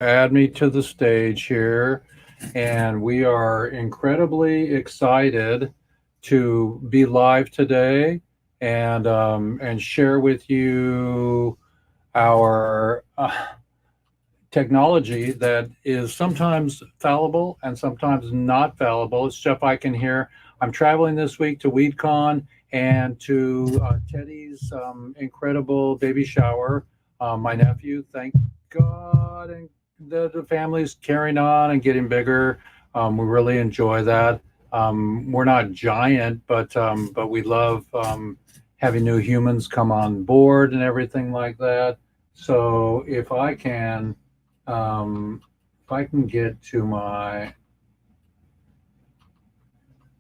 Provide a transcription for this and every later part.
add me to the stage here. And we are incredibly excited to be live today and share with you our technology that is sometimes fallible and sometimes not fallible. It's Jeff Eichen here. I'm traveling this week to WeedCon and to Teddy's incredible baby shower. My nephew, thank God, and the family's carrying on and getting bigger. We really enjoy that. We're not giant, but we love having new humans come on board and everything like that. So if I can get to my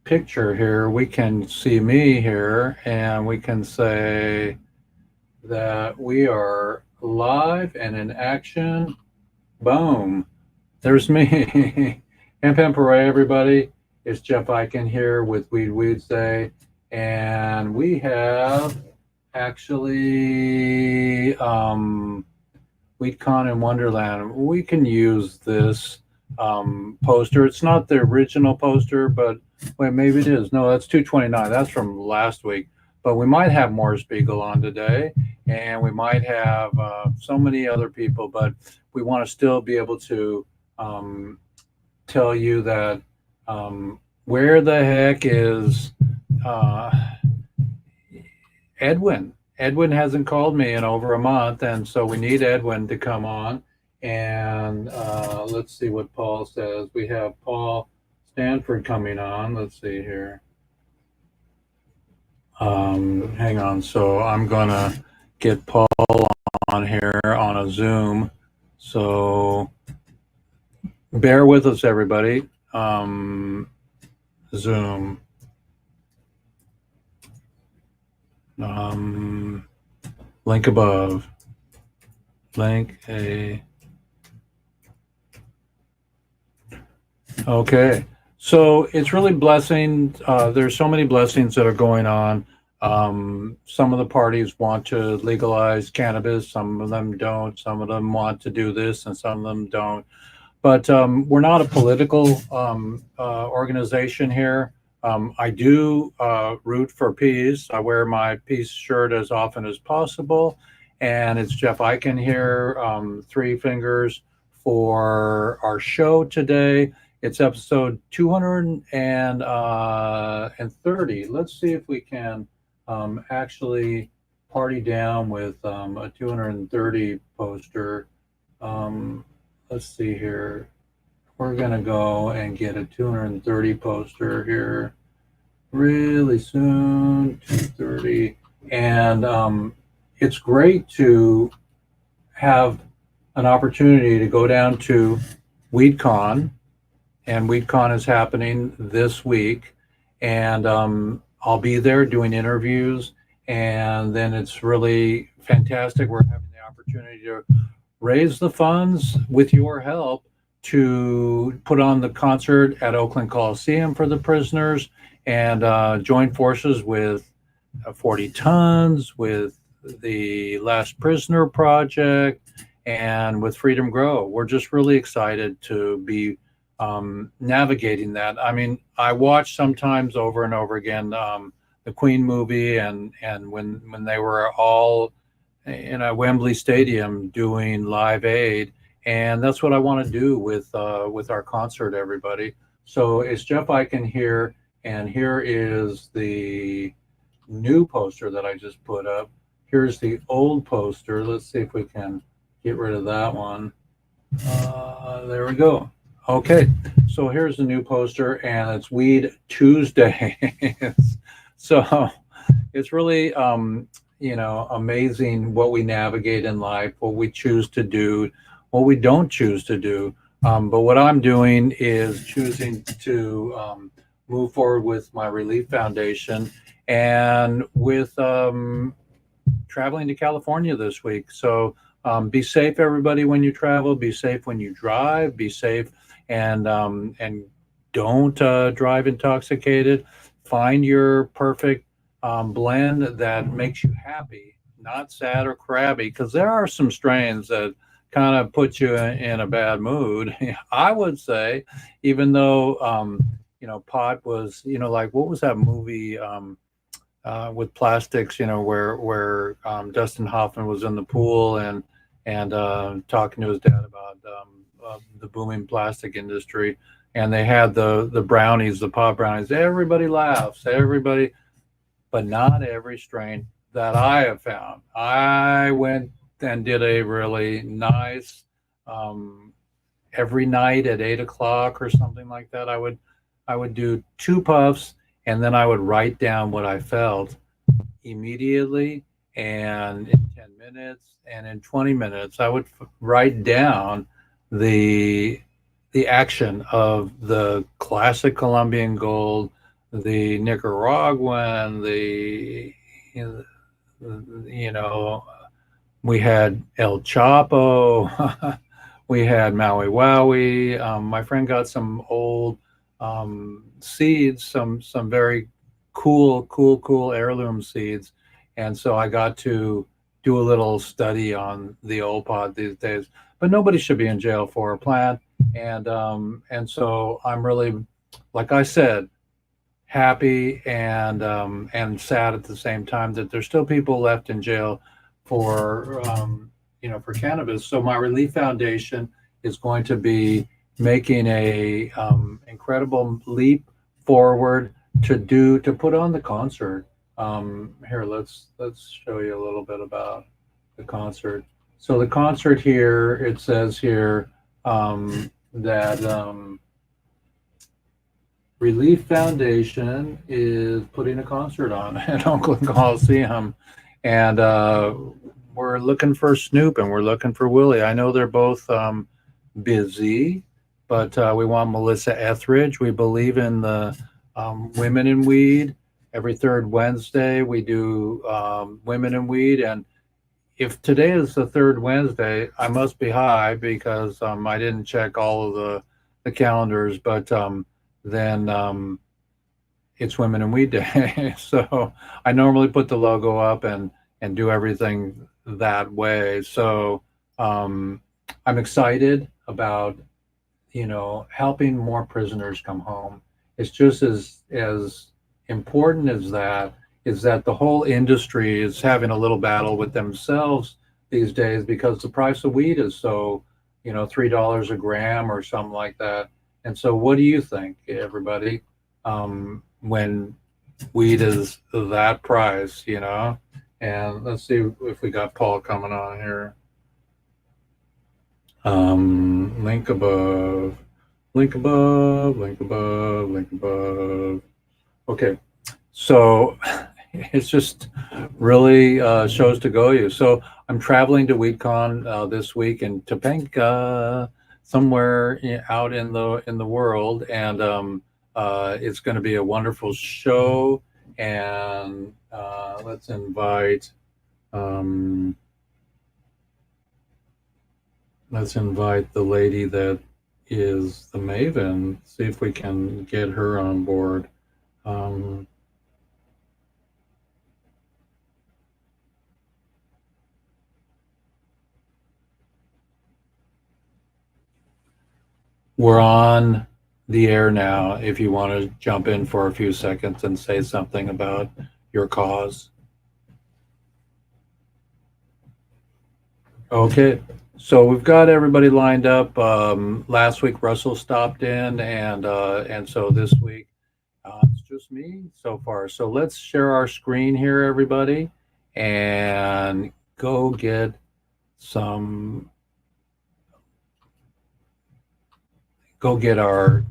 picture here, we can see me here and we can say that we are live and in action. Boom. There's me. Pam Hooray, everybody. It's Jeff Eichen here with Weeds Day. And we have actually WeedCon in Wonderland. We can use this poster. It's not the original poster, but wait, maybe it is. No, that's 229. That's from last week. But we might have Morris Beagle on today, and we might have so many other people. But we want to still be able to um, tell you that where the heck is uh, Edwin. Edwin hasn't called me in over a month, and so we need Edwin to come on. And let's see what Paul says. We have Paul Stanford coming on. Let's see here. Hang on. So I'm gonna get Paul on here on a Zoom. So bear with us, everybody. Zoom. Um, Link above. Link a. Okay. So it's really blessing. There's so many blessings that are going on. Some of the parties want to legalize cannabis, some of them don't. Some of them want to do this, and some of them don't. But we're not a political organization here. I do root for peace. I wear my peace shirt as often as possible. And it's Jeff Eichen here, three fingers for our show today. It's episode 230. Let's see if we can actually party down with a 230 poster. Um, let's see here. We're going to go and get a 230 poster here really soon. 230. And it's great to have an opportunity to go down to WeedCon, and WeedCon is happening this week. And I'll be there doing interviews, and then it's really fantastic. We're having the opportunity to raise the funds with your help to put on the concert at Oakland Coliseum for the prisoners and join forces with 40 Tons, with the Last Prisoner Project, and with Freedom Grow. We're just really excited to be navigating that. I mean, I watch sometimes over and over again the Queen movie, and when they were all in a Wembley Stadium doing Live Aid, and that's what I want to do with our concert, everybody. So it's Jeff Eichen here, and here is the new poster that I just put up. Here's the old poster. Let's see if we can get rid of that one. There we go. Okay, so here's the new poster, and it's Weed Tuesdays. So it's really, amazing what we navigate in life, what we choose to do, what we don't choose to do. But what I'm doing is choosing to move forward with my Relief Foundation and with traveling to California this week. So be safe, everybody, when you travel. Be safe when you drive. Be safe and don't drive intoxicated. Find your perfect blend that makes you happy, not sad or crabby, because there are some strains that kind of put you in a bad mood. I would say, even though pot was, like, what was that movie with plastics, where Dustin Hoffman was in the pool and talking to his dad about the booming plastic industry, and they had the brownies, the pot brownies. Everybody laughs, everybody, but not every strain that I have found. I went and did a really nice, um, every night at 8 o'clock or something like that. I would do two puffs, and then I would write down what I felt immediately, and in 10 minutes and in 20 minutes I would write down the the action of the classic Colombian gold, the Nicaraguan, the you know we had El Chapo, we had Maui Wowie. My friend got some old seeds, some very cool heirloom seeds, and so I got to do a little study on the old pod these days. But nobody should be in jail for a plant, and so I'm really, like I said, happy and sad at the same time that there's still people left in jail for for cannabis. So my Relief Foundation is going to be making a incredible leap forward to put on the concert. Here, let's show you a little bit about the concert. So the concert here, it says here that Relief Foundation is putting a concert on at Oakland Coliseum, and we're looking for Snoop and we're looking for Willie. I know they're both busy, but we want Melissa Etheridge. We believe in the women in weed. Every third Wednesday, we do women in weed, and if today is the third Wednesday, I must be high because I didn't check all of the calendars, but then it's Women in Weed Day. So I normally put the logo up and do everything that way. So I'm excited about helping more prisoners come home. It's just as important as that is that the whole industry is having a little battle with themselves these days because the price of weed is so, $3 a gram or something like that. And so, what do you think, everybody, when weed is that price, And let's see if we got Paul coming on here. Link above, link above, link above, link above. Okay, so it's just really shows to go you. So I'm traveling to WeedCon this week in Topeka, somewhere out in the world, and it's going to be a wonderful show. And let's invite um, the lady that is the Maven. See if we can get her on board. We're on the air now if you want to jump in for a few seconds and say something about your cause. Okay, so we've got everybody lined up. Last week Russell stopped in, and so this week it's just me so far. So let's share our screen here, everybody, and go get our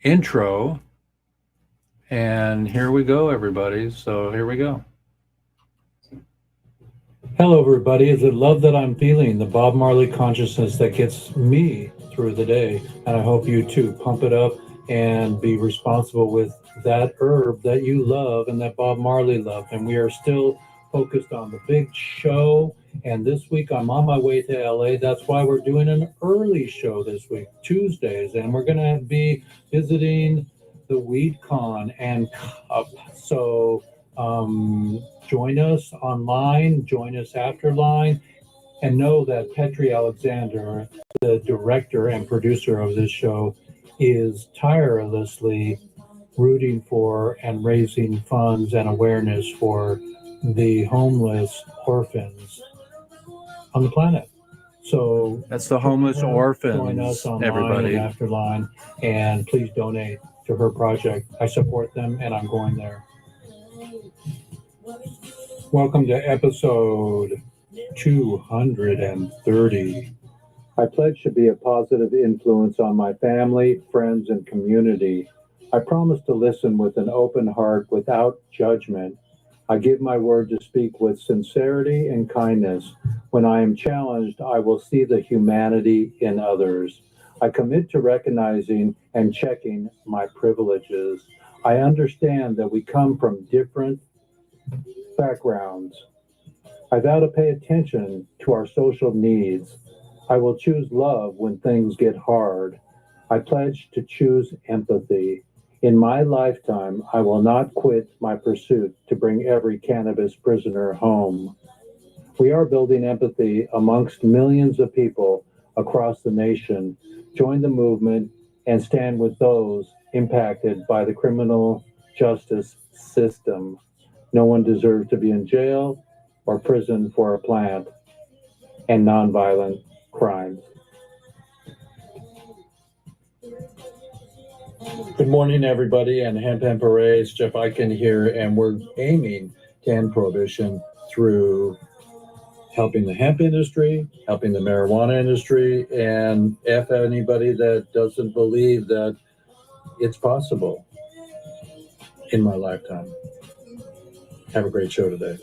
intro. And here we go, everybody. So here we go. Hello, everybody. Is it love that I'm feeling, the Bob Marley consciousness that gets me through the day? And I hope you too. Pump it up and be responsible with that herb that you love and that Bob Marley loved. And we are still focused on the big show. And this week I'm on my way to LA. That's why we're doing an early show this week, Tuesdays. And we're going to be visiting the WeedCon and Cup. So join us online, join us after line. And know that Petri Alexander, the director and producer of this show, is tirelessly rooting for and raising funds and awareness for the homeless orphans on the planet. So that's the homeless orphans, join us online everybody. and Afterline, and please donate to her project. I support them, and I'm going there. Welcome to episode 230. I pledge to be a positive influence on my family, friends, and community. I promise to listen with an open heart without judgment. I give my word to speak with sincerity and kindness. When I am challenged, I will see the humanity in others. I commit to recognizing and checking my privileges. I understand that we come from different backgrounds. I vow to pay attention to our social needs. I will choose love when things get hard. I pledge to choose empathy. In my lifetime, I will not quit my pursuit to bring every cannabis prisoner home. We are building empathy amongst millions of people across the nation. Join the movement and stand with those impacted by the criminal justice system. No one deserves to be in jail or prison for a plant and nonviolent crimes. Good morning, everybody, and Hemp Hemp Hooray, Jeff Eichen here, and we're aiming to end prohibition through helping the hemp industry, helping the marijuana industry, and F anybody that doesn't believe that it's possible in my lifetime. Have a great show today.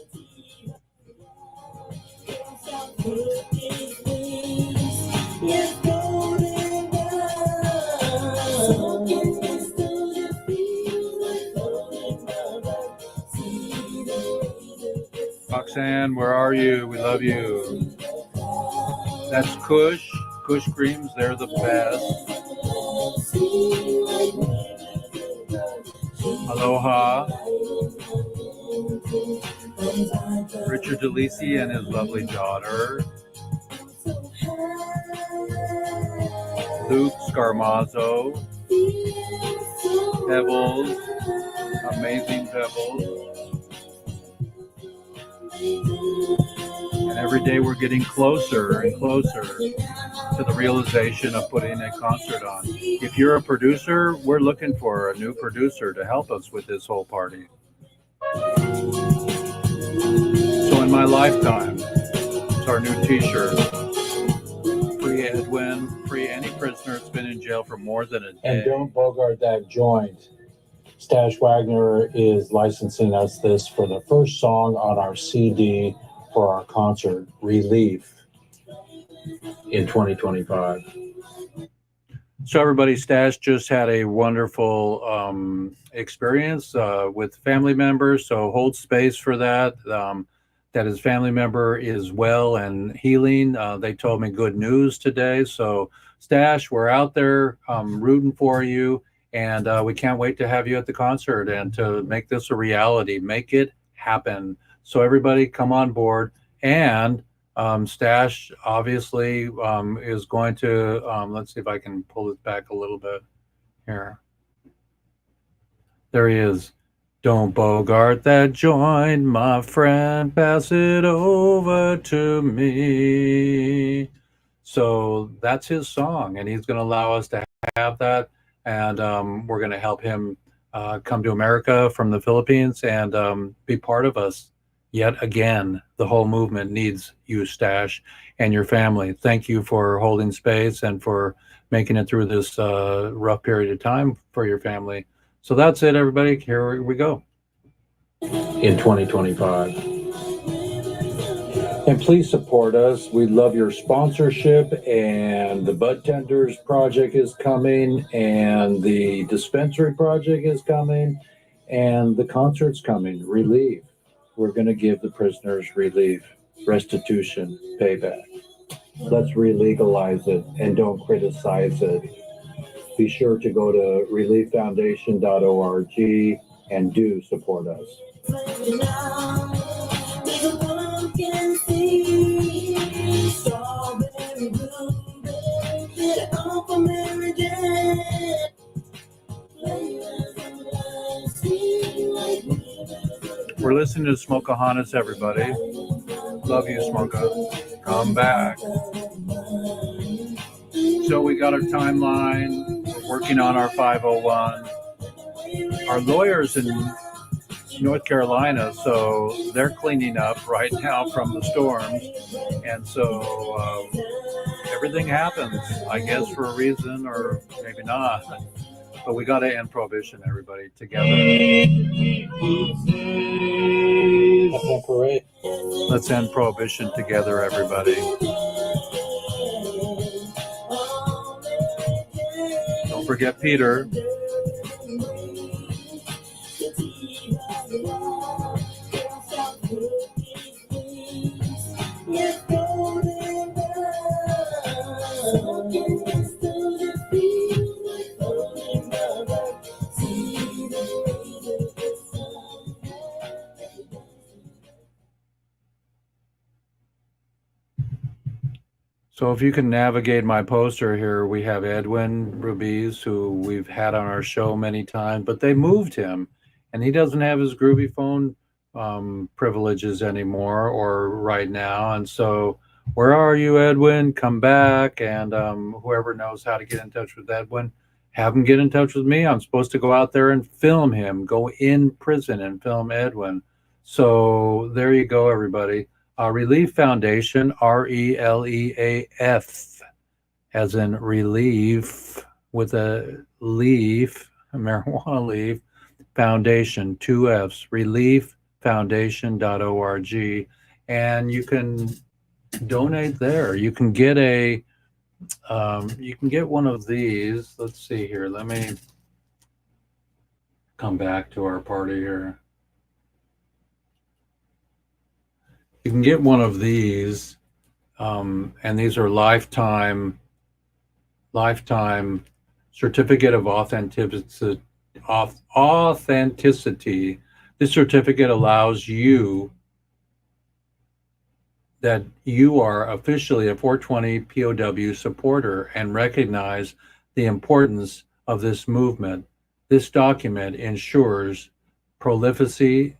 Roxanne, where are you? We love you. That's Kush. Kush creams, they're the best. Aloha. Richard DeLisi and his lovely daughter. Luke Scarmazzo. Pebbles. Amazing Pebbles. And every day we're getting closer and closer to the realization of putting a concert on. If you're a producer, we're looking for a new producer to help us with this whole party. So in my lifetime, it's our new t-shirt. Free Edwin, free any prisoner that's been in jail for more than a day. And don't bogart that joint. Stash Wagner is licensing us this for the first song on our CD for our concert, Relief, in 2025. So everybody, Stash just had a wonderful experience with family members, so hold space for that. That his family member is well and healing. They told me good news today. So Stash, we're out there rooting for you, and we can't wait to have you at the concert and to make this a reality. Make it happen. So everybody come on board. And Stash obviously is going to, let's see if I can pull it back a little bit here. There he is. Don't bogart that joint, my friend, pass it over to me. So that's his song, and he's going to allow us to have that, and we're going to help him come to America from the Philippines and be part of us. Yet again, the whole movement needs you, Stash, and your family. Thank you for holding space and for making it through this rough period of time for your family. So that's it, everybody. Here we go. In 2025. And please support us. We love your sponsorship, and the Bud Tenders project is coming, and the dispensary project is coming, and the concert's coming. Relief. We're going to give the prisoners relief, restitution, payback. Let's re-legalize it and don't criticize it. Be sure to go to relieffoundation.org and do support us. We're listening to Smokeahanas, everybody. Love you, Smoka. Come back. So we got our timeline. We're working on our 501. Our lawyers in North Carolina, so they're cleaning up right now from the storms. And so everything happens, I guess, for a reason or maybe not. But we got to end prohibition, everybody, together. Let's end prohibition together, everybody. Don't forget Peter. So if you can navigate my poster here, we have Edwin Rubiz, who we've had on our show many times, but they moved him, and he doesn't have his Groovy phone privileges anymore or right now. And so where are you, Edwin? Come back. And whoever knows how to get in touch with Edwin, have him get in touch with me. I'm supposed to go out there and film him, go in prison and film Edwin. So there you go, everybody. Relief Foundation, RELEAF, as in relief with a leaf, a marijuana leaf, foundation, 2 F's, relieffoundation.org. And you can donate there. You can get one of these. Let's see here. Let me come back to our party here. You can get one of these, and these are lifetime certificate of authenticity. This certificate allows you that you are officially a 420 POW supporter and recognize the importance of this movement. This document ensures prolificacy,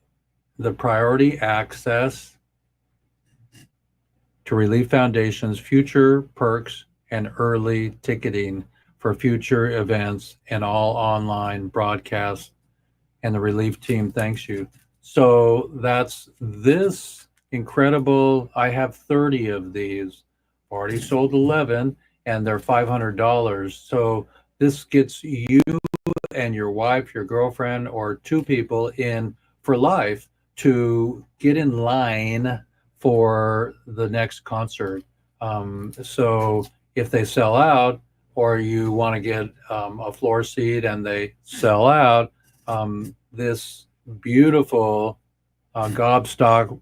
the priority access to Relief Foundation's future perks and early ticketing for future events and all online broadcasts. And the Relief team thanks you. So that's this incredible. I have 30 of these. Already sold 11, and they're $500. So this gets you and your wife, your girlfriend, or 2 people in for life to get in line for the next concert. So if they sell out, or you want to get a floor seat and they sell out, this beautiful gobstopper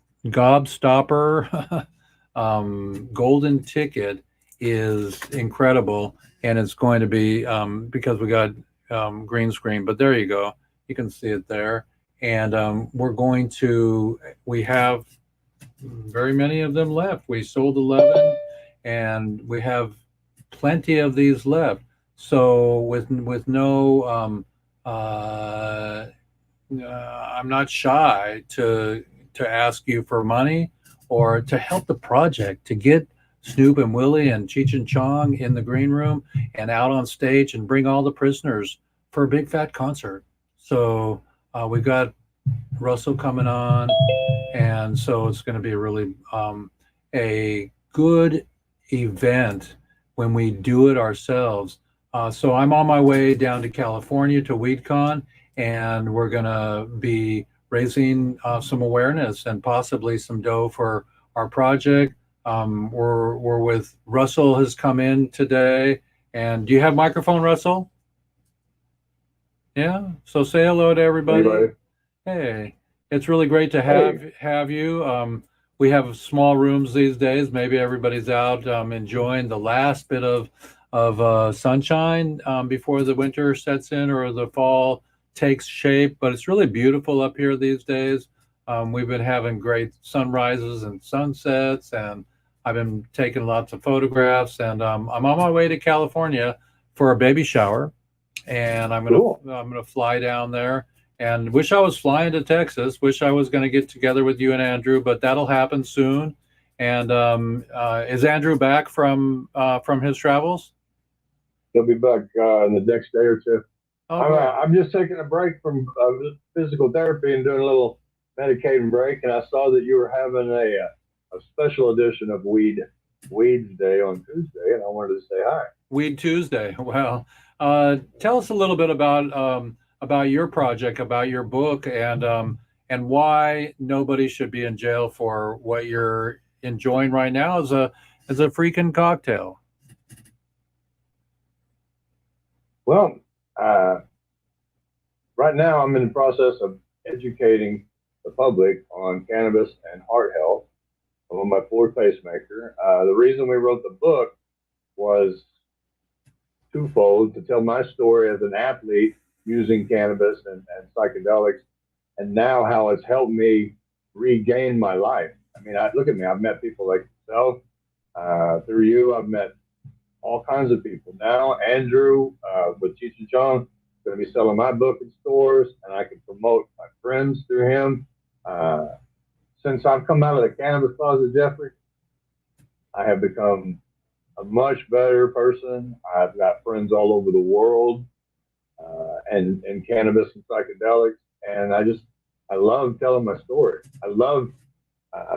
golden ticket is incredible, and it's going to be because we got green screen, but there you go, you can see it there. And we have very many of them left. We sold 11, and we have plenty of these left. So with no I'm not shy to ask you for money or to help the project, to get Snoop and Willie and Cheech and Chong in the green room and out on stage and bring all the prisoners for a big fat concert. So we've got Russell coming on, and so it's going to be really a good event when we do it ourselves. So I'm on my way down to California to WeedCon, and we're going to be raising some awareness and possibly some dough for our project. We're with Russell has come in today. And do you have microphone, Russell? Yeah. So say hello to everybody. Hey, it's really great to have you. We have small rooms these days. Maybe everybody's out enjoying the last bit of sunshine before the winter sets in or the fall takes shape. But it's really beautiful up here these days. We've been having great sunrises and sunsets, and I've been taking lots of photographs. And I'm on my way to California for a baby shower, and I'm gonna fly down there. And wish I was flying to Texas. Wish I was going to get together with you and Andrew, but that'll happen soon. And is Andrew back from his travels? He'll be back in the next day or two. Oh, great. I'm just taking a break from physical therapy and doing a little medicating break, and I saw that you were having a special edition of Weeds Day on Tuesday, and I wanted to say hi. Weed Tuesday. Well, tell us a little bit about your project, about your book, and why nobody should be in jail for what you're enjoying right now as a freaking cocktail. Well, uh, right now I'm in the process of educating the public on cannabis and heart health. I'm on my fourth pacemaker. The reason we wrote the book was twofold: to tell my story as an athlete using cannabis and psychedelics, and now how it's helped me regain my life. I mean, look at me. I've met people like yourself. Through you, I've met all kinds of people. Now, Andrew with Cheech and Chong going to be selling my book in stores, and I can promote my friends through him. Since I've come out of the cannabis closet, Jeffrey, I have become a much better person. I've got friends all over the world, and cannabis and psychedelics, and I love telling my story. I love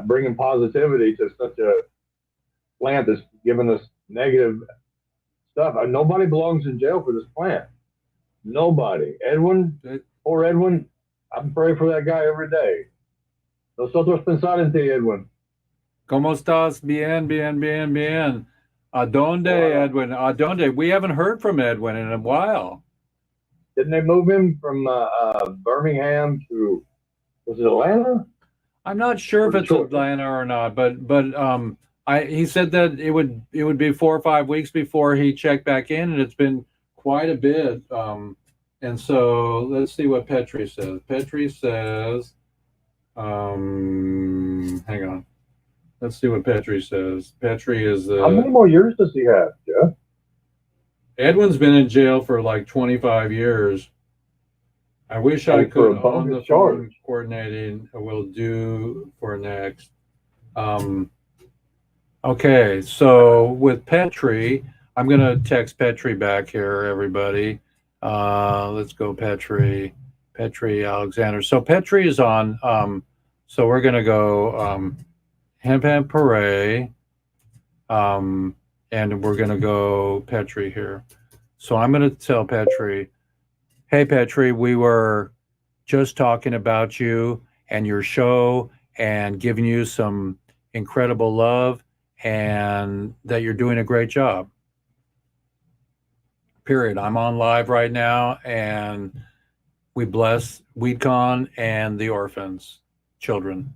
bringing positivity to such a plant that's given us negative stuff. Nobody belongs in jail for this plant. Nobody. Edwin, poor Edwin, I'm praying for that guy every day. Nosotros pensar en ti, Edwin. ¿Cómo estás? Bien, bien, bien, bien. ¿Adonde, Edwin? ¿Adonde? We haven't heard from Edwin in a while. Didn't they move him from Birmingham to, was it Atlanta? I'm not sure if it's Atlanta or not, but he said that it would be 4 or 5 weeks before he checked back in, and it's been quite a bit. And so let's see what Petri says. Petri says, hang on. Let's see what Petri says. Petri is How many more years does he have, Jeff? Edwin's been in jail for like 25 years. I wish I could on the phone coordinating. We'll do for next. Okay, so with Petri, I'm gonna text Petri back here, everybody. Let's go, Petri Alexander. So Petri is on. So we're gonna go Hemp and Pare, and we're gonna go Petri here. So I'm gonna tell Petri, hey Petri, we were just talking about you and your show and giving you some incredible love and that you're doing a great job. Period. I'm on live right now, and we bless WeedCon and the orphans, children.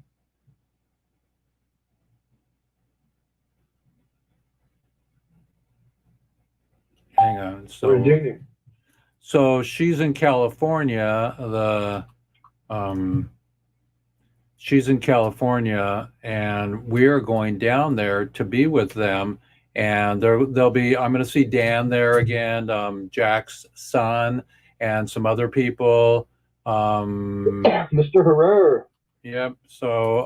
Hang on. So she's in California. She's in California, and we're going down there to be with them. And they'll be. I'm going to see Dan there again, Jack's son, and some other people. Mr. Herrera. Yep. So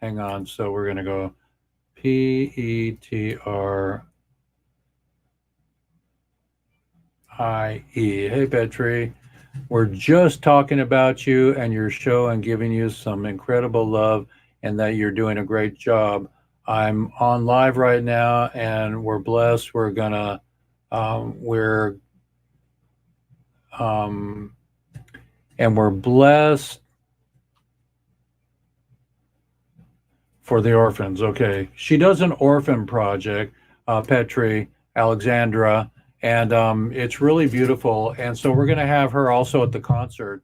hang on. So we're going to go PETRIE. Hey, Petri. We're just talking about you and your show and giving you some incredible love and that you're doing a great job. I'm on live right now and we're blessed. We're gonna, and we're blessed for the orphans. Okay. She does an orphan project, Petri, Alexandra, and it's really beautiful. And so we're going to have her also at the concert,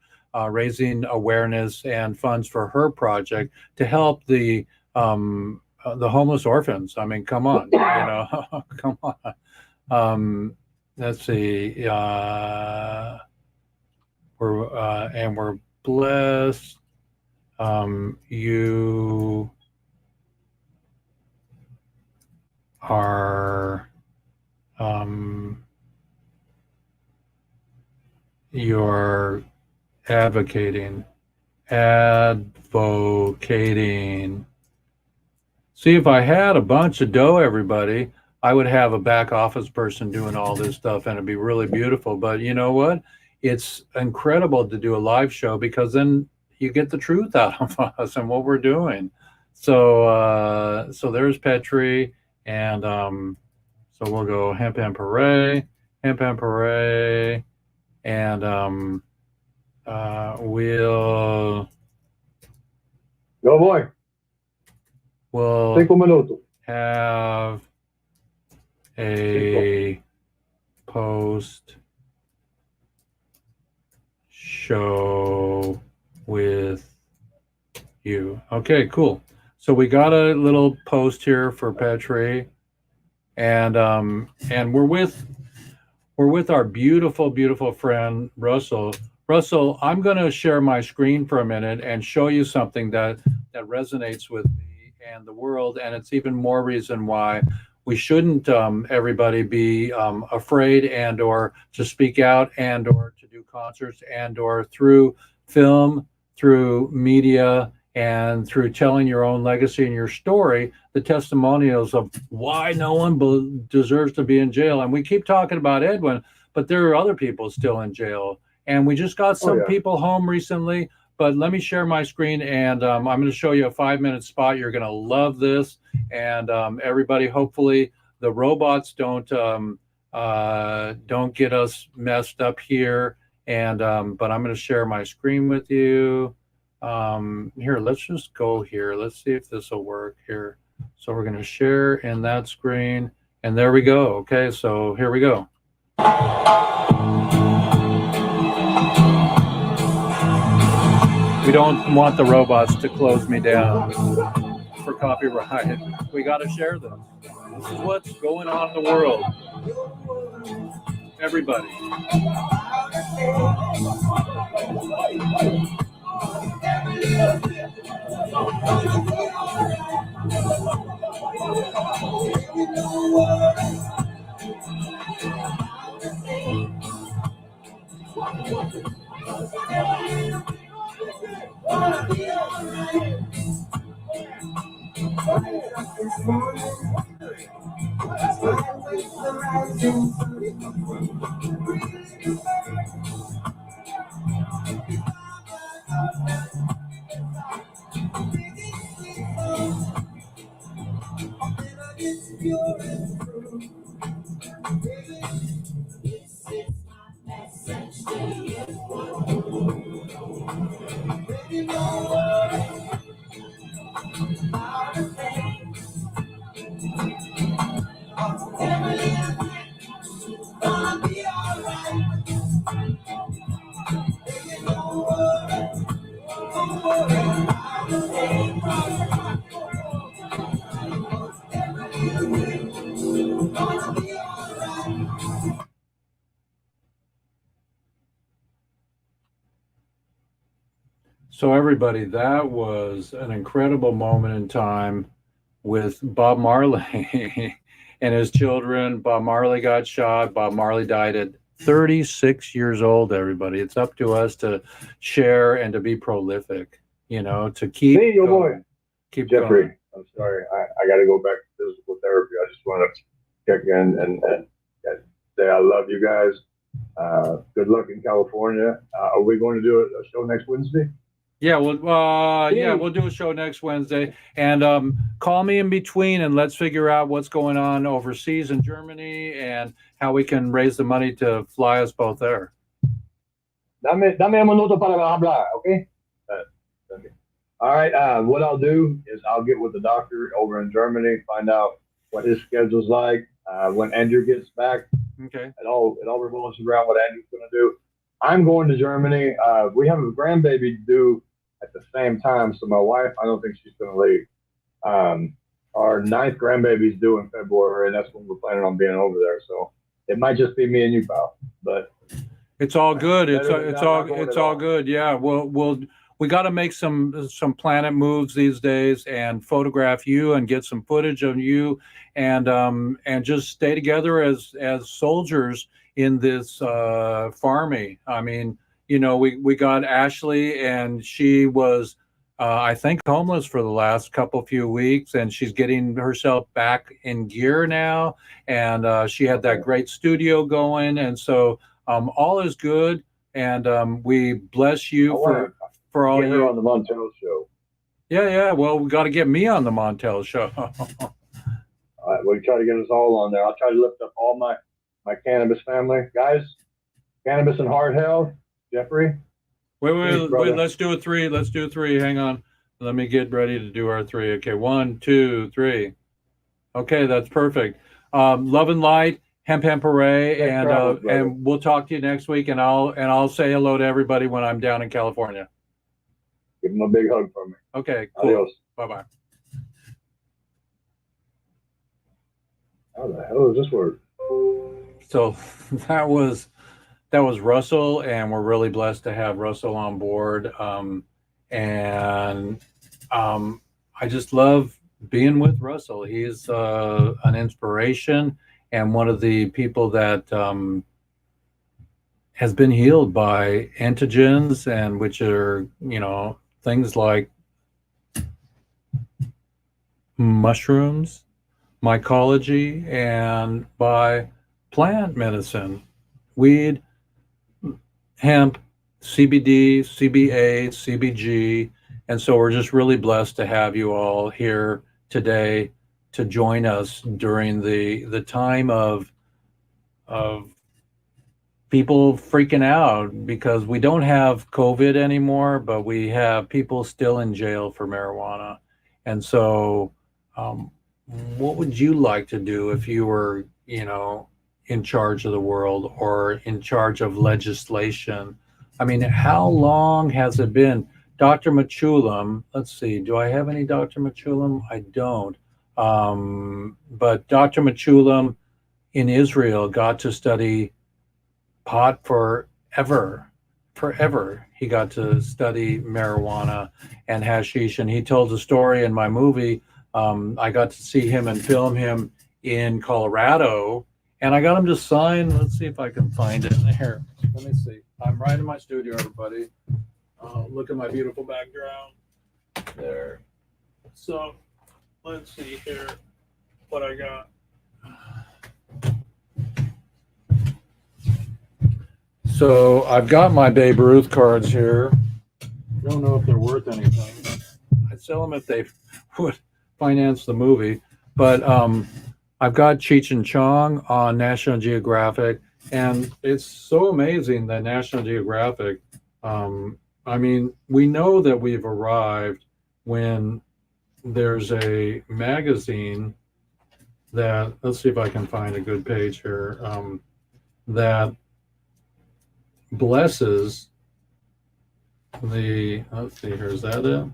raising awareness and funds for her project to help the homeless orphans. I mean, come on, come on. Let's see. We're blessed. You are. You're advocating. See, if I had a bunch of dough, everybody, I would have a back office person doing all this stuff and it'd be really beautiful. But you know what? It's incredible to do a live show because then you get the truth out of us and what we're doing. So there's Petri, and so we'll go hemp and puree, and we'll Go boy. we'll 5 minutos. have a post show with you. Okay, cool. So we got a little post here for Petri, and we're with our beautiful friend Russell. Russell, I'm going to share my screen for a minute and show you something that resonates with me and the world, and it's even more reason why we shouldn't everybody be afraid and or to speak out and or to do concerts and or through film, through media, and through telling your own legacy and your story, the testimonials of why no one deserves to be in jail. And we keep talking about Edwin, but there are other people still in jail. And we just got some people home recently. But let me share my screen, and I'm going to show you a 5-minute spot. You're going to love this. And everybody, hopefully the robots don't get us messed up here. And but I'm going to share my screen with you. Here, let's just go here. Let's see if this will work here. So we're going to share in that screen, and there we go. Okay, so here we go. We don't want the robots to close me down for copyright. We got to share this. This is what's going on in the world. Everybody. So everybody, that was an incredible moment in time with Bob Marley and his children. Bob Marley got shot. Bob Marley died at 36 years old, everybody. It's up to us to share and to be prolific, to keep Hey, going. Boy. Keep Jeffrey, going. I'm sorry. I got to go back to physical therapy. I just want to check in and say I love you guys. Good luck in California. Are we going to do a show next Wednesday? Yeah, we'll do a show next Wednesday, and call me in between, and let's figure out what's going on overseas in Germany and how we can raise the money to fly us both there. Dame un minuto para hablar, okay? Okay. All right. What I'll do is I'll get with the doctor over in Germany, find out what his schedule's like. When Andrew gets back, Okay. it all revolves around what Andrew's going to do. I'm going to Germany. We have a grandbaby due at the same time, so my wife, I don't think she's going to leave. Our 9th grandbaby's due in February, and that's when we're planning on being over there. So it might just be me and you, pal. But it's all good. It's all good. Yeah. We got to make some planet moves these days and photograph you and get some footage of you and just stay together as soldiers in this farming. I mean, we got Ashley, and she was, I think, homeless for the last few weeks, and she's getting herself back in gear now. And she had that great studio going, and so all is good. And we bless you for all get her on the Montel show. Yeah. Well, we got to get me on the Montel show. All right, we'll try to get us all on there. I'll try to lift up all my cannabis family, guys. Cannabis and heart health. Jeffrey. Wait. Let's do a three. Let's do a three. Hang on. Let me get ready to do our three. Okay, 1, 2, 3. Okay, that's perfect. Love and light, hemp hooray, and we'll talk to you next week. And I'll say hello to everybody when I'm down in California. Give them a big hug from me. Okay, cool. Adios. Bye-bye. How the hell does this work? So that was Russell, and we're really blessed to have Russell on board. I just love being with Russell. He's an inspiration and one of the people that has been healed by antigens, and which are, things like mushrooms, mycology, and by plant medicine, weed, hemp, CBD, CBA, CBG. And so we're just really blessed to have you all here today to join us during the time of people freaking out because we don't have COVID anymore, but we have people still in jail for marijuana. And so what would you like to do if you were, in charge of the world or in charge of legislation? I mean, how long has it been? Dr. Machulam, let's see, do I have any Dr. Machulam? I don't. But Dr. Machulam in Israel got to study pot forever. He got to study marijuana and hashish. And he told a story in my movie. I got to see him and film him in Colorado. And I got him to sign. Let's see if I can find it here. Let me see. I'm right in my studio, everybody. Look at my beautiful background there. So let's see here what I got. So I've got my Babe Ruth cards here. Don't know if they're worth anything. I'd sell them if they would finance the movie. But I've got Cheech and Chong on National Geographic, and it's so amazing that National Geographic, I mean, we know that we've arrived when there's a magazine that, let's see if I can find a good page here, that blesses let's see here, is that it?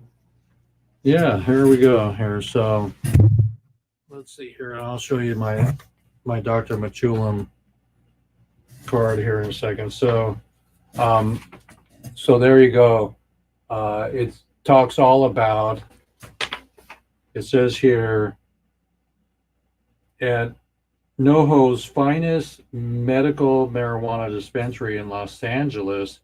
Yeah, here we go here. So let's see here. I'll show you my Dr. Machulam card here in a second. So there you go. It talks all about, it says here, at NoHo's finest medical marijuana dispensary in Los Angeles,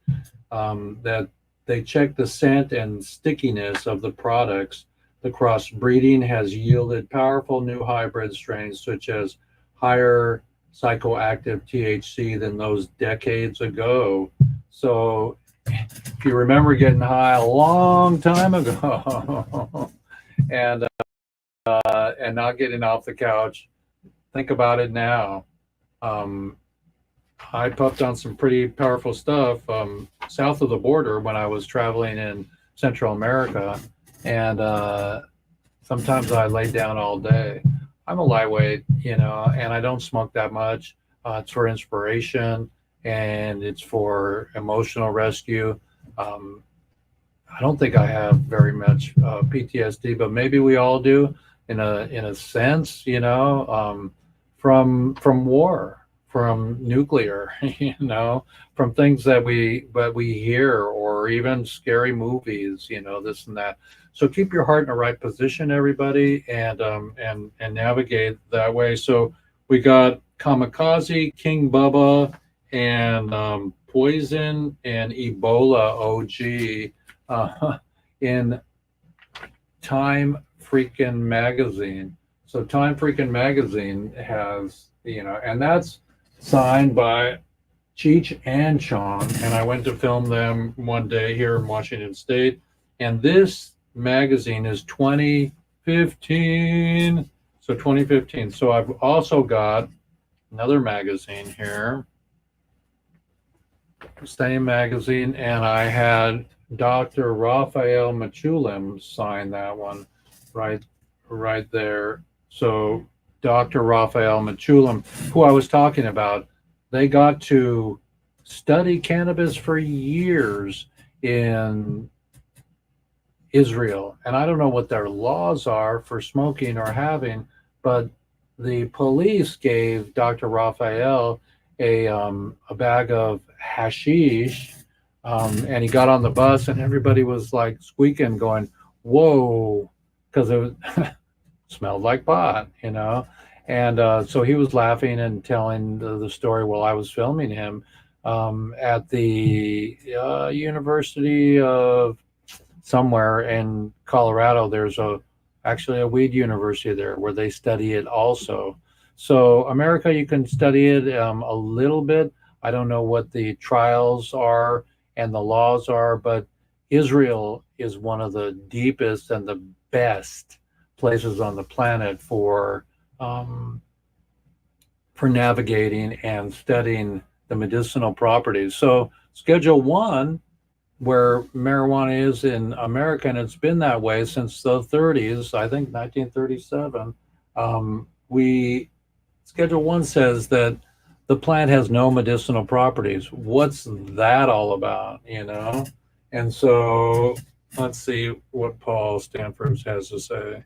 that they check the scent and stickiness of the products. The crossbreeding has yielded powerful new hybrid strains, such as higher psychoactive THC than those decades ago. So if you remember getting high a long time ago and not getting off the couch, think about it now. I puffed on some pretty powerful stuff south of the border when I was traveling in Central America, and sometimes I lay down all day. I'm a lightweight, and I don't smoke that much. It's for inspiration and it's for emotional rescue. I don't think I have very much PTSD, but maybe we all do in a sense, from war, from nuclear, from things that we hear, or even scary movies, this and that. So keep your heart in the right position, everybody, and navigate that way. So we got Kamikaze, King Bubba, and poison and Ebola OG in Time Freaking Magazine. So Time Freaking Magazine has, and that's signed by Cheech and Chong. And I went to film them one day here in Washington State. And this magazine is 2015. So 2015. So I've also got another magazine here, same magazine, and I had Dr. Raphael Machulim sign that one right there. So Dr. Raphael Machulim, who I was talking about, they got to study cannabis for years in Israel. And I don't know what their laws are for smoking or having, but the police gave Dr. Raphael a bag of hashish, and he got on the bus, and everybody was like squeaking, going, "Whoa," because it was smelled like pot, And so he was laughing and telling the story while I was filming him at the University of somewhere in Colorado. There's actually a weed university there where they study it also. So America, you can study it a little bit. I don't know what the trials are and the laws are, but Israel is one of the deepest and the best places on the planet for navigating and studying the medicinal properties. So Schedule 1, where marijuana is in America, and it's been that way since the 30s, I think 1937, Schedule 1 says that the plant has no medicinal properties. What's that all about, And so let's see what Paul Stanford has to say.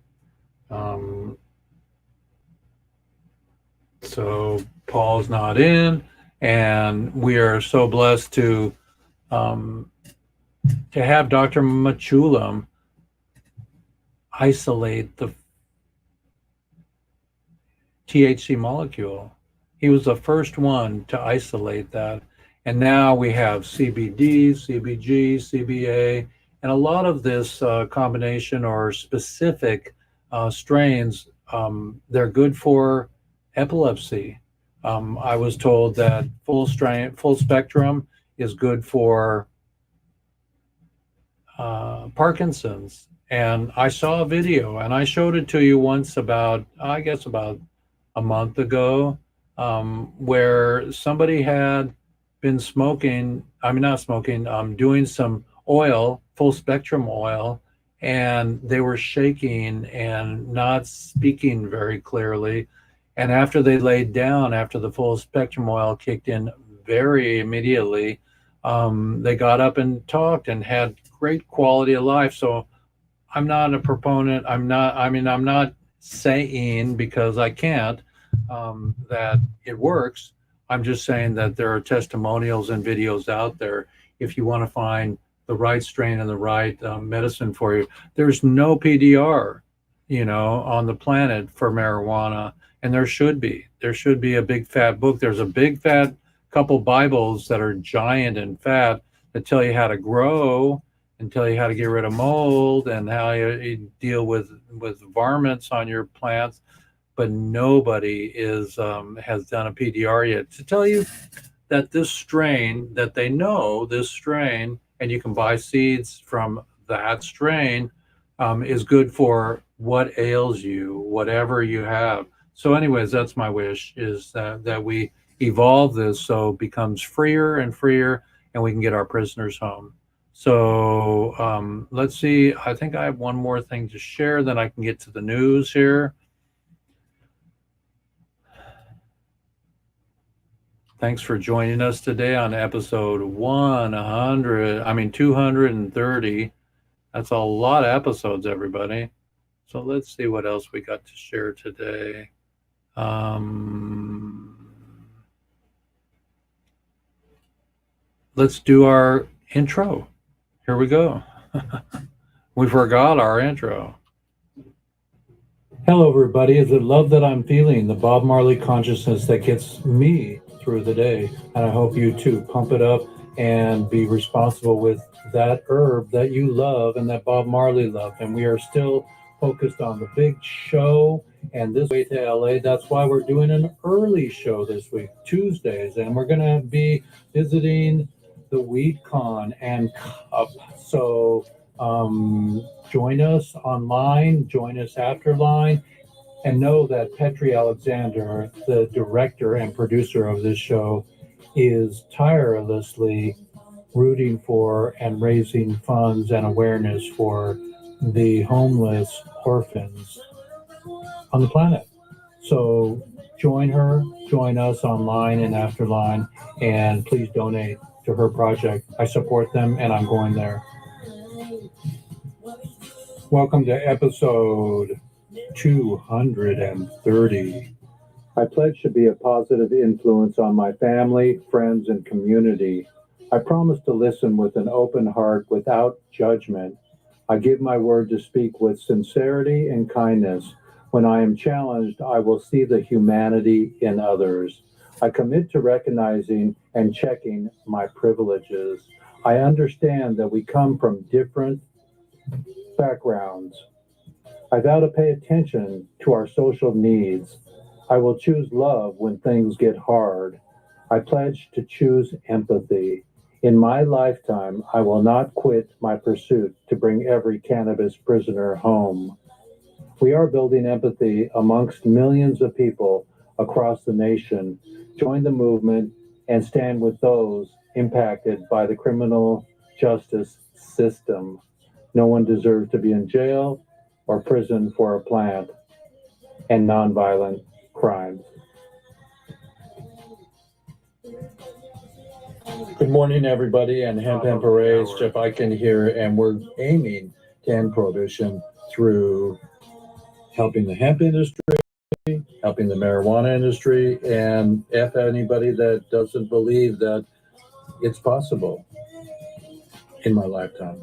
So Paul's not in, and we are so blessed to have Dr. Machulim isolate the THC molecule. He was the first one to isolate that. And now we have CBD, CBG, CBA, and a lot of this combination or specific strains, they're good for epilepsy. I was told that full spectrum is good for Parkinson's. And I saw a video, and I showed it to you once about a month ago, where somebody had been doing some oil, full spectrum oil, and they were shaking and not speaking very clearly. And after they laid down, after the full spectrum oil kicked in very immediately, they got up and talked and had great quality of life. So I'm not a proponent. I'm not saying, because I can't, that it works. I'm just saying that there are testimonials and videos out there. If you want to find the right strain and the right medicine for you, there's no PDR, on the planet for marijuana. And there should be a big fat book. There's a big fat couple Bibles that are giant and fat that tell you how to grow and tell you how to get rid of mold and how you deal with varmints on your plants. But nobody has done a PDR yet to tell you that this strain, that they know this strain, and you can buy seeds from that strain, is good for what ails you, whatever you have. So anyways, that's my wish, is that we evolve this so it becomes freer and freer, and we can get our prisoners home. So let's see. I think I have one more thing to share, then I can get to the news here. Thanks for joining us today on episode 230. That's a lot of episodes, everybody. So let's see what else we got to share today. Let's do our intro. Here we go. We forgot our intro. Hello, everybody. Is it love that I'm feeling, the Bob Marley consciousness that gets me through the day? And I hope you too. Pump it up and be responsible with that herb that you love and that Bob Marley loved. And we are still focused on the big show and this way to LA. That's why we're doing an early show this week, Tuesdays, and we're going to be visiting the WeedCon and Cup. So join us online, join us after line, and know that Petri Alexander, the director and producer of this show, is tirelessly rooting for and raising funds and awareness for the homeless orphans on the planet. So join her, join us online and afterline, and please donate to her project. I support them and I'm going there. Welcome to episode 230. I pledge to be a positive influence on my family, friends, and community. I promise to listen with an open heart without judgment. I give my word to speak with sincerity and kindness. When I am challenged, I will see the humanity in others. I commit to recognizing and checking my privileges. I understand that we come from different backgrounds. I vow to pay attention to our social needs. I will choose love when things get hard. I pledge to choose empathy. In my lifetime, I will not quit my pursuit to bring every cannabis prisoner home. We are building empathy amongst millions of people across the nation. Join the movement and stand with those impacted by the criminal justice system. No one deserves to be in jail or prison for a plant and nonviolent crimes. Good morning, everybody, and Hemp Parades. Jeff Eichen here, and we're aiming to end prohibition through helping the hemp industry, helping the marijuana industry, and if anybody that doesn't believe that it's possible in my lifetime.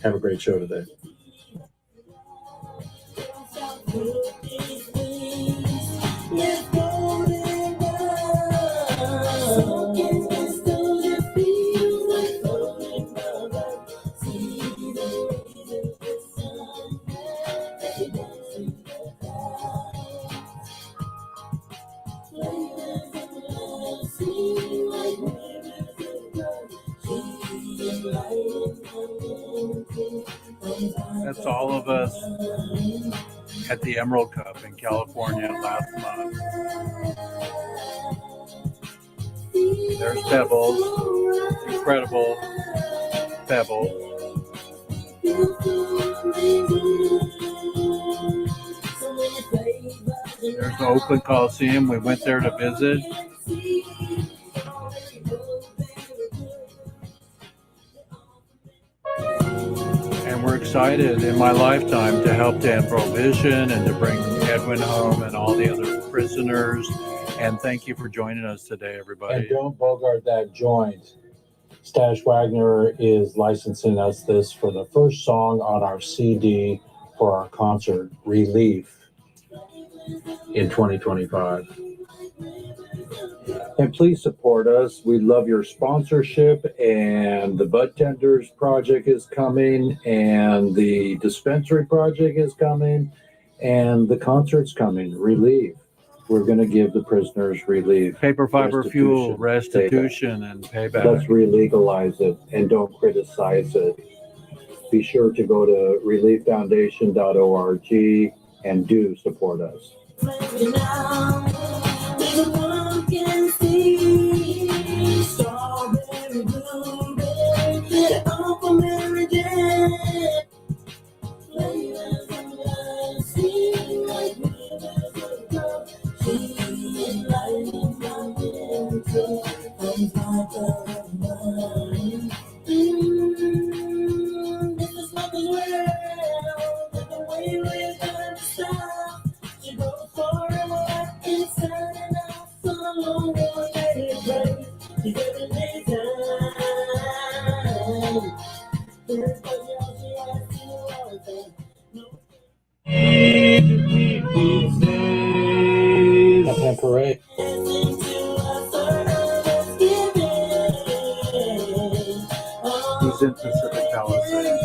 Have a great show today. That's all of us at the Emerald Cup in California last month. There's Pebbles, incredible Pebbles. There's the Oakland Coliseum. We went there to visit. And we're excited in my lifetime to help to end prohibition and to bring Edwin home and all the other prisoners. And thank you for joining us today, everybody. And don't bogart that joint. Stash Wagner is licensing us this for the first song on our CD for our concert, Relief, in 2025. And please support us. We love your sponsorship, and the Bud Tenders project is coming, and the dispensary project is coming, and the concert's coming, Relief. We're going to give the prisoners relief. Paper fiber fuel, restitution, and payback. Let's re-legalize it and don't criticize it. Be sure to go to relieffoundation.org and do support us. Parade. in Pacific Palisades.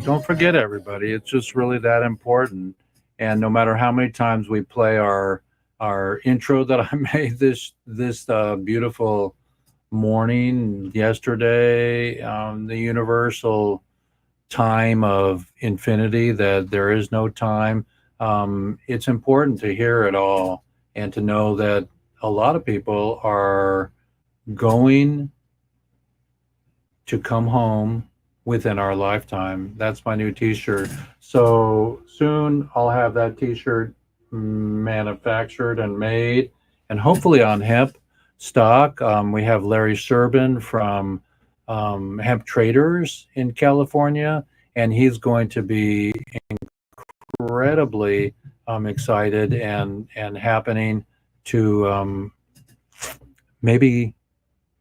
Don't forget, everybody, it's just really that important. And no matter how many times we play our intro that I made this beautiful morning yesterday, the universal time of infinity, that there is no time, it's important to hear it all and to know that a lot of people are going to come home within our lifetime. That's my new t-shirt. So soon I'll have that t-shirt manufactured and made, and hopefully on hemp stock. We have Larry Sherbin from Hemp Traders in California, and he's going to be incredibly excited and happening to maybe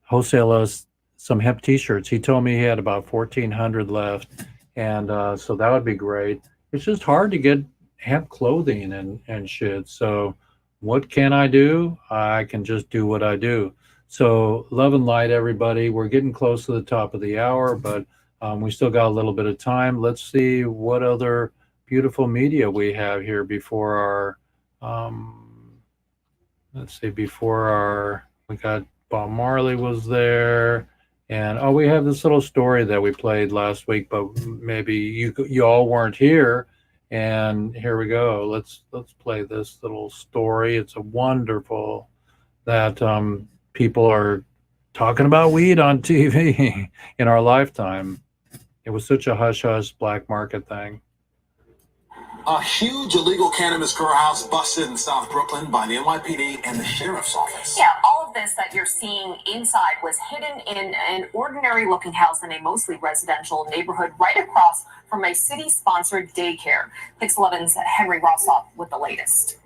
wholesale us some hemp t-shirts. He told me he had about 1,400 left, and so that would be great. It's just hard to get hemp clothing and shit. So what can I do? I can just do what I do. So love and light, everybody. We're getting close to the top of the hour, but we still got a little bit of time. Let's see what other beautiful media we have here before our we got Bob Marley was there. And we have this little story that we played last week, but maybe you all weren't here. And here we go. Let's play this little story. It's a wonderful that people are talking about weed on TV in our lifetime. It was such a hush-hush black market thing. A huge illegal cannabis grow house busted in South Brooklyn by the NYPD and the sheriff's office. Yeah, all of this that you're seeing inside was hidden in an ordinary-looking house in a mostly residential neighborhood right across from a city-sponsored daycare. Pix 11's Henry Rossoff with the latest.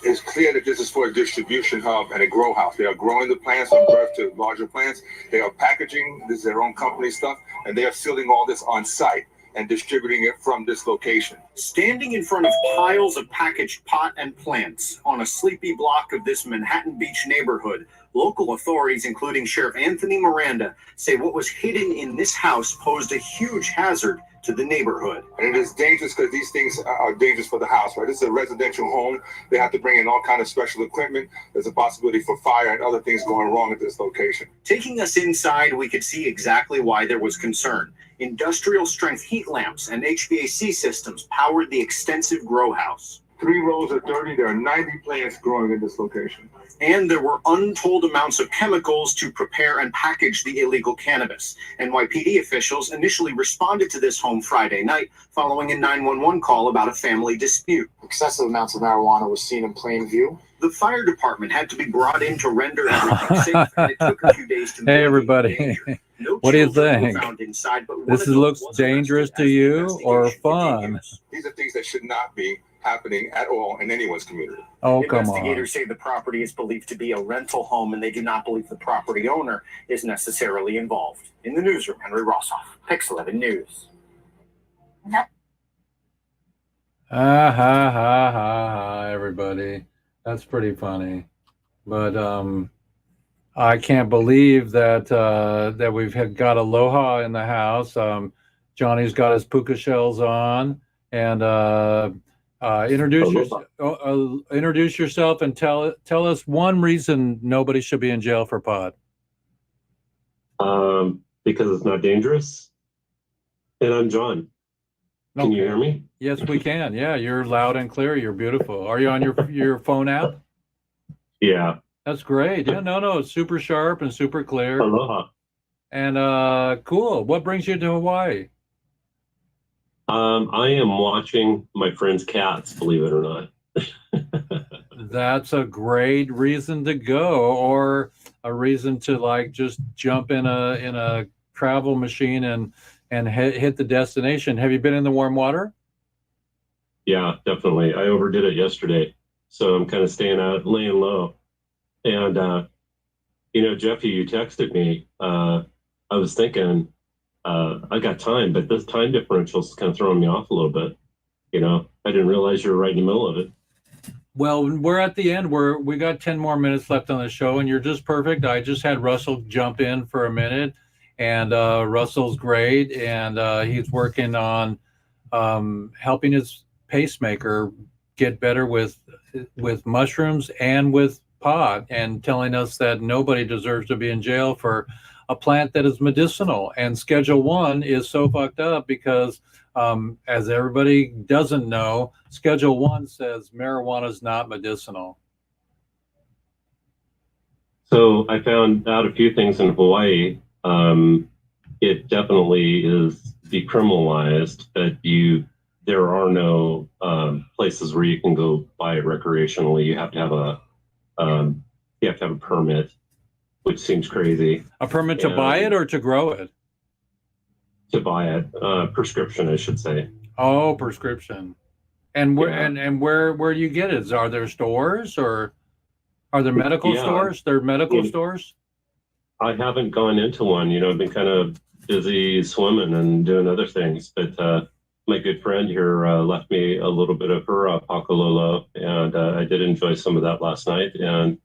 It's clear that this is for a distribution hub and a grow house. They are growing the plants from birth to larger plants. They are packaging, this is their own company stuff, and they are sealing all this on site and distributing it from this location. Standing in front of piles of packaged pot and plants on a sleepy block of this Manhattan Beach neighborhood, local authorities, including Sheriff Anthony Miranda, say what was hidden in this house posed a huge hazard to the neighborhood. And it is dangerous because these things are dangerous for the house, right? This is a residential home. They have to bring in all kind of special equipment. There's a possibility for fire and other things going wrong at this location. Taking us inside, we could see exactly why there was concern. Industrial strength heat lamps and HVAC systems powered the extensive grow house. 3 rows of 30, there are 90 plants growing in this location. And there were untold amounts of chemicals to prepare and package the illegal cannabis. NYPD officials initially responded to this home Friday night following a 911 call about a family dispute. Excessive amounts of marijuana was seen in plain view. The fire department had to be brought in to render everything safe, and it took a few days to Hey, everybody. No What do you children were think? found inside, but This one looks adult was dangerous arrested to as the you or investigation fun? continues. These are things that should not be happening at all in anyone's community. Oh, come on. Investigators say the property is believed to be a rental home, and they do not believe the property owner is necessarily involved. In the newsroom, Henry Rossoff, Pix 11 News. Ha ha ha ha ha, everybody. That's pretty funny. But I can't believe that that we've got Aloha in the house. Johnny's got his puka shells on, and introduce yourself and tell us one reason nobody should be in jail for pot. Because it's not dangerous. And I'm John. Can you hear me? Yes, we can. Yeah, you're loud and clear. You're beautiful. Are you on your phone app? Yeah. That's great. Yeah, no, it's super sharp and super clear. Aloha. And cool. What brings you to Hawaii? I am watching my friend's cats, believe it or not. That's a great reason to go, or a reason to like just jump in a travel machine and hit the destination. Have you been in the warm water? Yeah, definitely. I overdid it yesterday, so I'm kind of staying out, laying low. And Jeffy, you texted me. I was thinking, I got time, but this time differential is kind of throwing me off a little bit. I didn't realize you were right in the middle of it. Well, we're at the end. We got 10 more minutes left on the show, and you're just perfect. I just had Russell jump in for a minute, and Russell's great, and he's working on helping his pacemaker get better with mushrooms and with pot, and telling us that nobody deserves to be in jail for a plant that is medicinal. And Schedule 1 is so fucked up because as everybody doesn't know, Schedule 1 says marijuana is not medicinal. So I found out a few things in Hawaii. It definitely is decriminalized, but there are no places where you can go buy it recreationally. You have to have a permit, which seems crazy. A permit to buy it or to grow it? To buy it, prescription, I should say. Oh, prescription. And where and where do you get it? Are there stores, or are there medical stores? There are medical stores? I haven't gone into one. I've been kind of busy swimming and doing other things, but my good friend here left me a little bit of her Pakololo, and I did enjoy some of that last night, and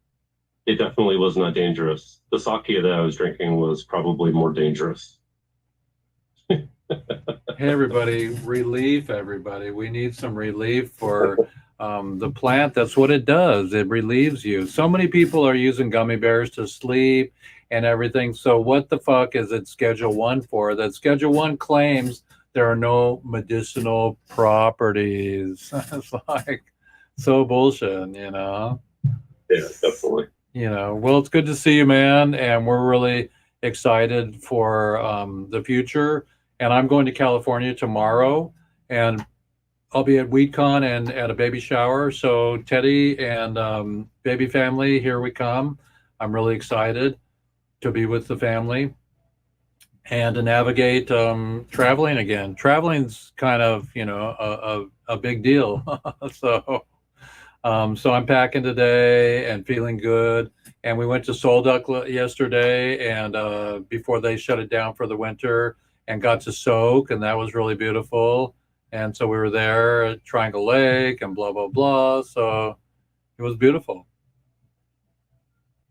it definitely was not dangerous. The sake that I was drinking was probably more dangerous. Hey, everybody, relief, everybody. We need some relief for the plant. That's what it does. It relieves you. So many people are using gummy bears to sleep and everything. So what the fuck is it Schedule 1 for? That Schedule 1 claims there are no medicinal properties. It's like so bullshit, Yeah, definitely. Well, it's good to see you, man. And we're really excited for the future. And I'm going to California tomorrow, and I'll be at WeedCon and at a baby shower. So Teddy and baby family, here we come. I'm really excited to be with the family and to navigate traveling again. Traveling's kind of, a big deal. So I'm packing today and feeling good. And we went to Solduck yesterday, and before they shut it down for the winter, and got to soak, and that was really beautiful. And so we were there at Triangle Lake and blah, blah, blah. So it was beautiful.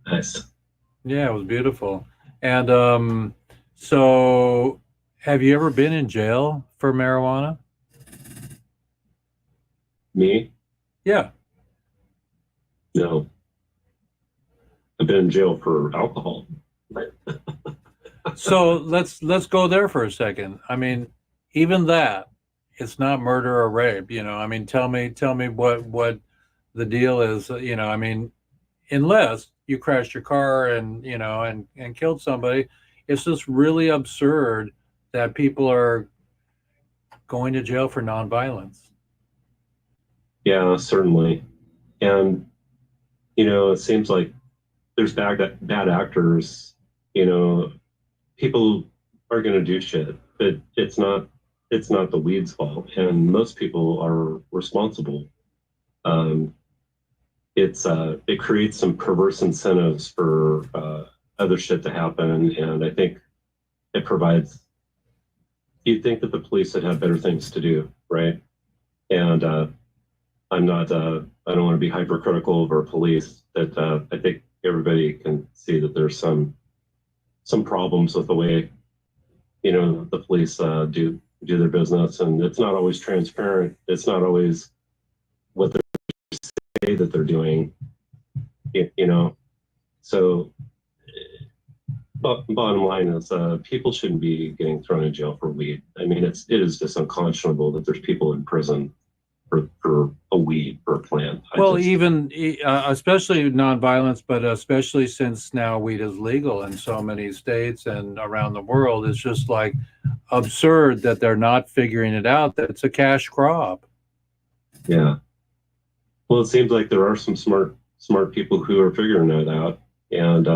Nice. Yeah, it was beautiful. And so have you ever been in jail for marijuana? Me? Yeah. No. I've been in jail for alcohol. So let's go there for a second. I mean, even that, it's not murder or rape. I mean, tell me what the deal is. I mean, unless you crashed your car and and killed somebody, it's just really absurd that people are going to jail for nonviolence. Yeah, certainly. And it seems like there's bad actors. People are going to do shit, but it's not the weed's fault, and most people are responsible. It creates some perverse incentives for other shit to happen, and I think it provides. You'd think that the police would have better things to do, right? And I'm not. I don't want to be hypercritical of our police. That I think everybody can see that there's some problems with the way the police do their business, and it's not always transparent. It's not always what they say that they're doing. So bottom line is people shouldn't be getting thrown in jail for weed. I mean, it is just unconscionable that there's people in prison for a weed, for a plant. Even especially nonviolence, but especially since now weed is legal in so many states and around the world, it's just like absurd that they're not figuring it out, that it's a cash crop. Yeah. Well, it seems like there are some smart people who are figuring that out, and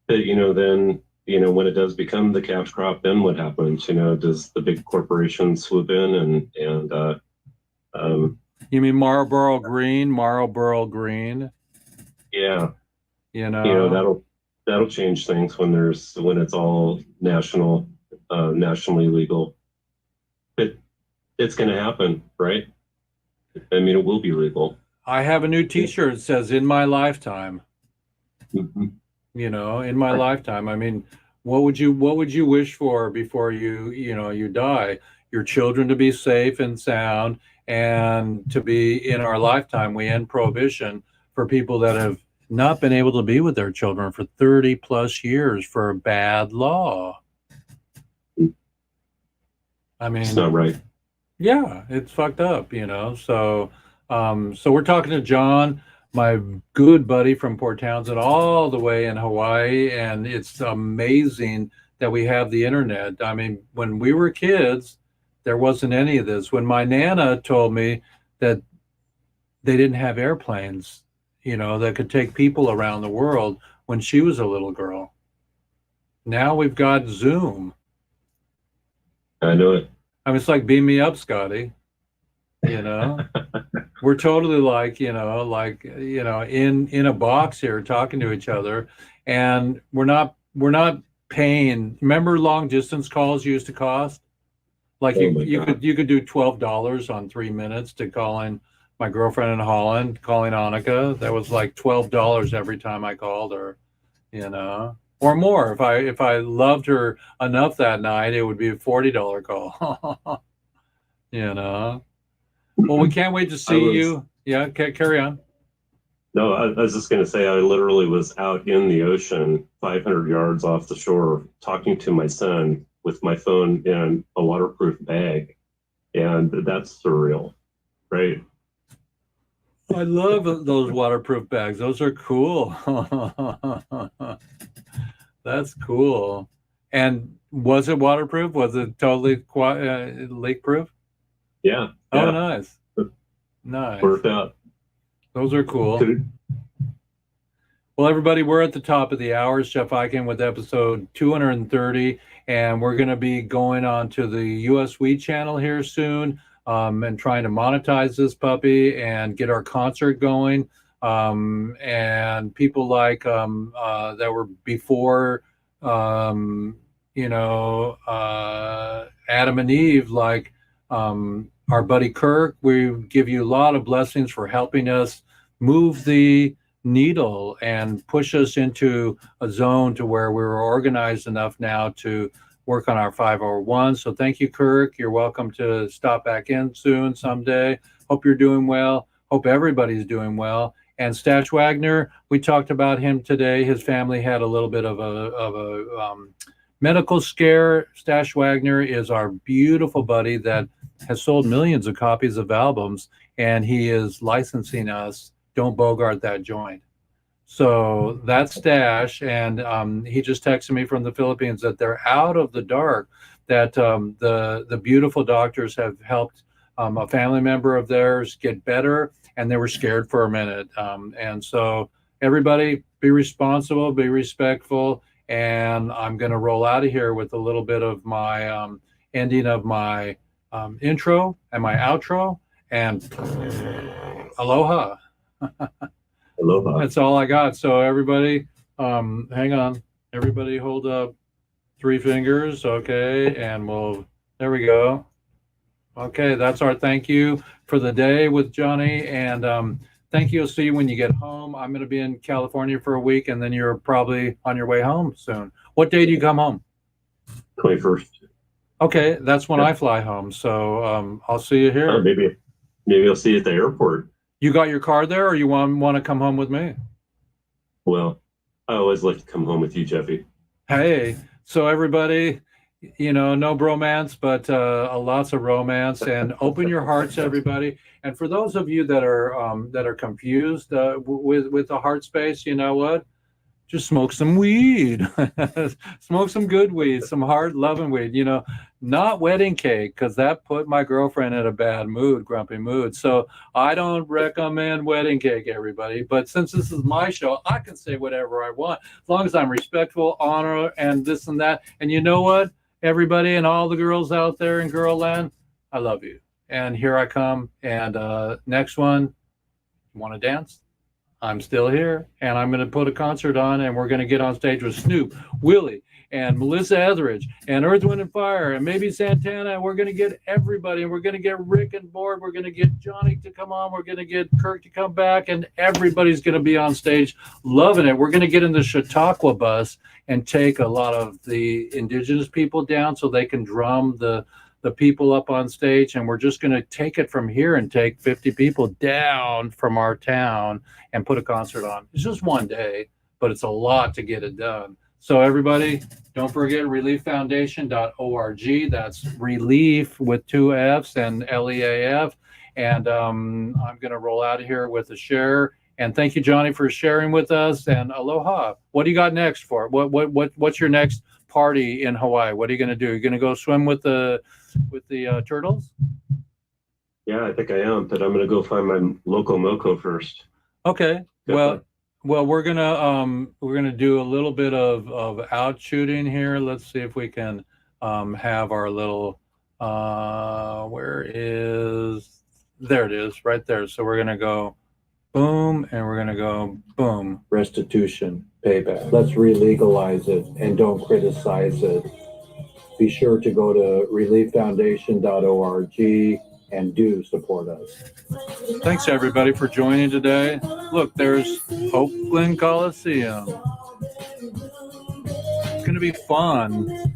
then when it does become the cash crop, then what happens? Does the big corporation swoop in and you mean Marlboro Green? Marlboro Green? Yeah. You know, that'll change things when it's all nationally legal. It's going to happen, right? I mean, it will be legal. I have a new T-shirt that says "In my lifetime." Mm-hmm. You know, in my lifetime. I mean, what would you wish for before you die? Your children to be safe and sound, and to be in our lifetime. We end prohibition for people that have not been able to be with their children for 30 plus years for a bad law. I mean, It's not right. yeah, it's fucked up, So, so we're talking to John, my good buddy from Port Townsend, all the way in Hawaii, and it's amazing that we have the internet. I mean, when we were kids, there wasn't any of this. When my Nana told me that they didn't have airplanes, that could take people around the world when she was a little girl. Now we've got Zoom. I know it. I mean, it's like beam me up, Scotty. We're totally like, in a box here talking to each other, and we're not paying. Remember long distance calls used to cost? Like you could do $12 on 3 minutes to calling my girlfriend in Holland, calling Annika. That was like $12 every time I called her, or more. If I loved her enough that night, it would be a $40 call. Well, we can't wait to see you. Yeah, carry on. No, I was just going to say, I literally was out in the ocean, 500 yards off the shore, talking to my son with my phone in a waterproof bag. And that's surreal, right? I love those waterproof bags. Those are cool. That's cool. And was it waterproof? Was it totally leak proof? Yeah. Oh, nice. Nice. Worked out. Those are cool. Well, everybody, we're at the top of the hour. It's Jeff Eichen with episode 230, and we're going to be going on to the US Weed channel here soon, and trying to monetize this puppy and get our concert going. And people like that were before, Adam and Eve, like our buddy Kirk. We give you a lot of blessings for helping us move the needle and push us into a zone to where we're organized enough now to work on our 501. So thank you, Kirk. You're welcome to stop back in soon someday. Hope you're doing well. Hope everybody's doing well. And Stash Wagner, we talked about him today. His family had a little bit of a medical scare. Stash Wagner is our beautiful buddy that has sold millions of copies of albums, and he is licensing us. Don't bogart that joint. So that's Stash, and he just texted me from the Philippines that they're out of the dark, that the beautiful doctors have helped a family member of theirs get better, and they were scared for a minute. And so everybody, be responsible, be respectful, and I'm going to roll out of here with a little bit of my ending of my intro and my outro, and aloha. Aloha. That's all I got. So everybody, hang on. Everybody hold up 3 fingers. Okay. And there we go. Okay. That's our thank you for the day with Johnny. And thank you. I'll see you when you get home. I'm going to be in California for a week, and then you're probably on your way home soon. What day do you come home? 21st. Okay. That's when I fly home. So I'll see you here. Maybe I'll see you at the airport. You got your car there, or you want to come home with me? Well, I always like to come home with you, Jeffy. Hey, so everybody, no bromance, but lots of romance, and open your hearts, everybody. And for those of you that are confused with the heart space, you know what? Just smoke some weed. Smoke some good weed, some hard loving weed, not wedding cake, because that put my girlfriend in a bad mood, grumpy mood. So I don't recommend wedding cake, everybody. But since this is my show, I can say whatever I want, as long as I'm respectful, honor, and this and that. And you know what, everybody and all the girls out there in girl land, I love you. And here I come. And next one, want to dance? I'm still here, and I'm going to put a concert on, and we're going to get on stage with Snoop, Willie, and Melissa Etheridge, and Earth, Wind, and Fire, and maybe Santana. We're going to get everybody, and we're going to get Rick and Board. We're going to get Johnny to come on. We're going to get Kirk to come back, and everybody's going to be on stage loving it. We're going to get in the Chautauqua bus and take a lot of the indigenous people down so they can drum the people up on stage, and we're just going to take it from here and take 50 people down from our town and put a concert on. It's just one day, but it's a lot to get it done. So everybody, don't forget relieffoundation.org. That's relief with 2 F's and LEAF. And I'm going to roll out of here with a share. And thank you, Johnny, for sharing with us. And aloha. What do you got next for? What's your next party in Hawaii? What are you going to do? You're going to go swim with the turtles? Yeah, I think I am, but I'm going to go find my local Moco first. Okay. Well, we're gonna do a little bit of out shooting here. Let's see if we can have our little there it is, right there. So we're gonna go boom, and we're gonna go boom. Restitution, payback. Let's re-legalize it and don't criticize it. Be sure to go to relieffoundation.org and do support us. Thanks everybody for joining today. Look, there's Oakland Coliseum. It's going to be fun.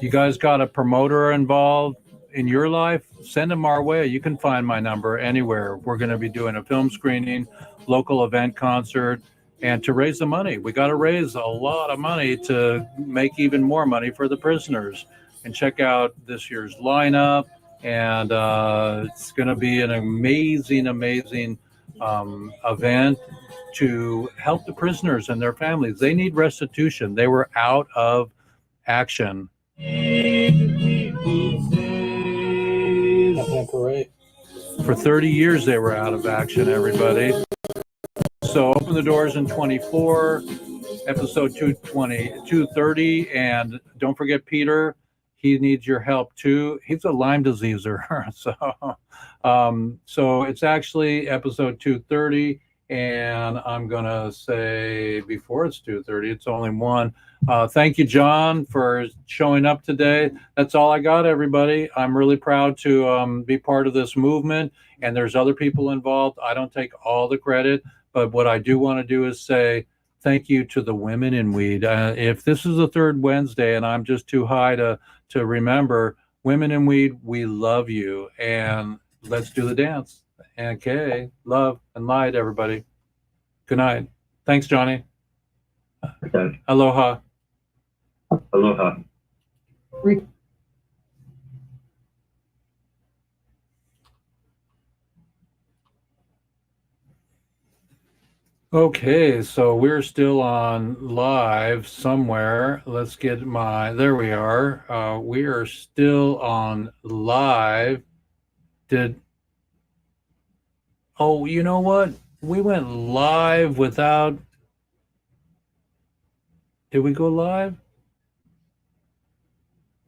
You guys got a promoter involved in your life? Send them our way. You can find my number anywhere. We're going to be doing a film screening, local event concert, and to raise the money. We got to raise a lot of money to make even more money for the prisoners. And check out this year's lineup. And it's going to be an amazing event to help the prisoners and their families. They need restitution. They were out of action. For 30 years, they were out of action, everybody. So open the doors in 24, episode 230. And don't forget Peter. He needs your help too. He's a Lyme diseaser. So it's actually episode 230. And I'm going to say before it's 2:30, it's only 1. Thank you, John, for showing up today. That's all I got, everybody. I'm really proud to be part of this movement. And there's other people involved. I don't take all the credit. But what I do want to do is say thank you to the women in weed. If this is the third Wednesday and I'm just too high to remember, women in weed, we love you. And let's do the dance. Okay. Love and light, everybody. Good night. Thanks, Johnny. Okay. Aloha. Aloha. Okay, so we're still on live somewhere. Let's get there we are. We are still on live. Oh, you know what? We went live without, did we go live?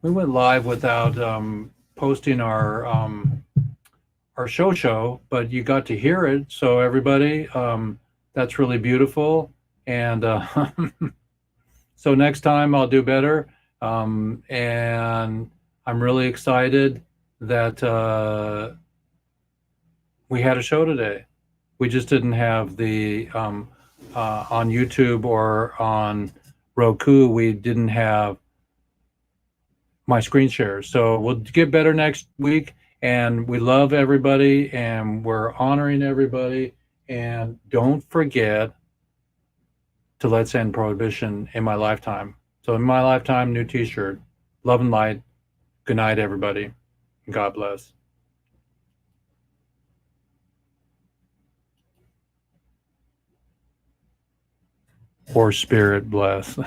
We went live without posting our show, but you got to hear it. So everybody, that's really beautiful. And so next time I'll do better. And I'm really excited that we had a show today. We just didn't have the, on YouTube or on Roku, we didn't have my screen share. So we'll get better next week. And we love everybody and we're honoring everybody. And don't forget to let's end prohibition in my lifetime. So in my lifetime, new t-shirt. Love and light. Good night, everybody. God bless. Or spirit bless.